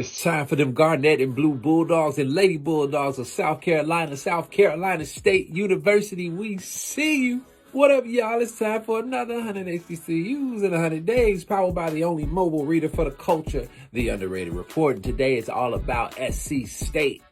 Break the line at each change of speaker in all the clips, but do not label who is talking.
It's time for them Garnet and Blue Bulldogs and Lady Bulldogs of South Carolina State University. We see you. What up, y'all? It's time for another 100 HBCUs in 100 days, powered by the only mobile reader for the culture, the Underrated Report. And today is all about SC State.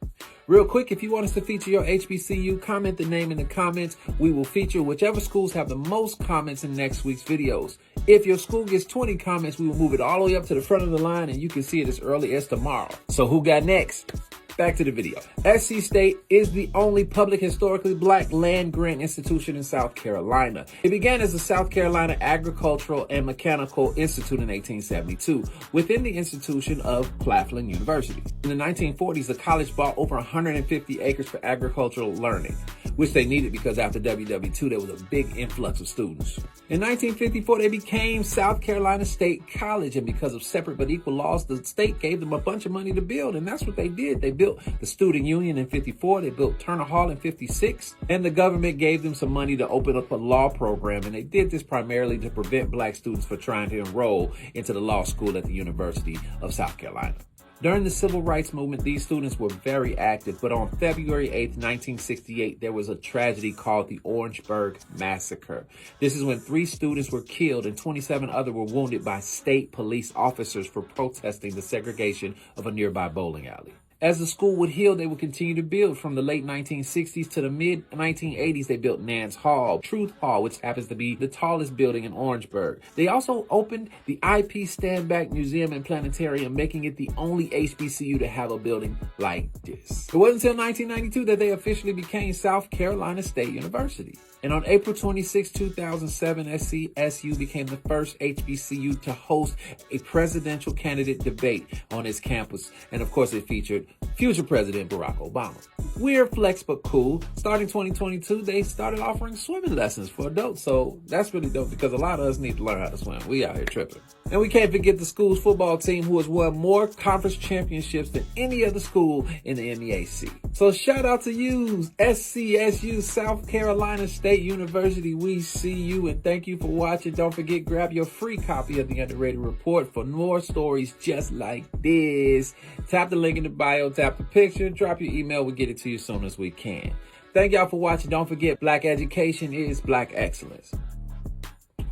Real quick, if you want us to feature your HBCU, comment the name in the comments. We will feature whichever schools have the most comments in next week's videos. If your school gets 20 comments, we will move it all the way up to the front of the line, and you can see it as early as tomorrow. So who got next? Back to the video. SC State is the only public historically black land grant institution in South Carolina. It began as the South Carolina Agricultural and Mechanical Institute in 1872 within the institution of Claflin University. In the 1940s, the college bought over 150 acres for agricultural learning, which they needed because after WW2, there was a big influx of students. In 1954, they became South Carolina State College, and because of separate but equal laws, the state gave them a bunch of money to build, and that's what they did. They built the Student Union in 54, they built Turner Hall in 56, and the government gave them some money to open up a law program, and they did this primarily to prevent black students from trying to enroll into the law school at the University of South Carolina. During the Civil Rights Movement, these students were very active, but on February 8th, 1968, there was a tragedy called the Orangeburg Massacre. This is when 3 students were killed and 27 others were wounded by state police officers for protesting the segregation of a nearby bowling alley. As the school would heal, they would continue to build. From the late 1960s to the mid-1980s, they built Nance Hall, Truth Hall, which happens to be the tallest building in Orangeburg. They also opened the IP Standback Museum and Planetarium, making it the only HBCU to have a building like this. It wasn't until 1992 that they officially became South Carolina State University. And on April 26, 2007, SCSU became the first HBCU to host a presidential candidate debate on its campus. And of course, it featured future President Barack Obama. Weird, flex, but cool. Starting 2022, they started offering swimming lessons for adults. So that's really dope because a lot of us need to learn how to swim. We out here tripping. And we can't forget the school's football team, who has won more conference championships than any other school in the MEAC. So shout out to you, SCSU, South Carolina State University. We see you, and thank you for watching. Don't forget, grab your free copy of the Underrated Report for more stories just like this. Tap the link in the bio, tap the picture, drop your email. We'll get it to you as soon as we can. Thank y'all for watching. Don't forget, black education is black excellence.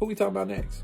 Who we talking about next?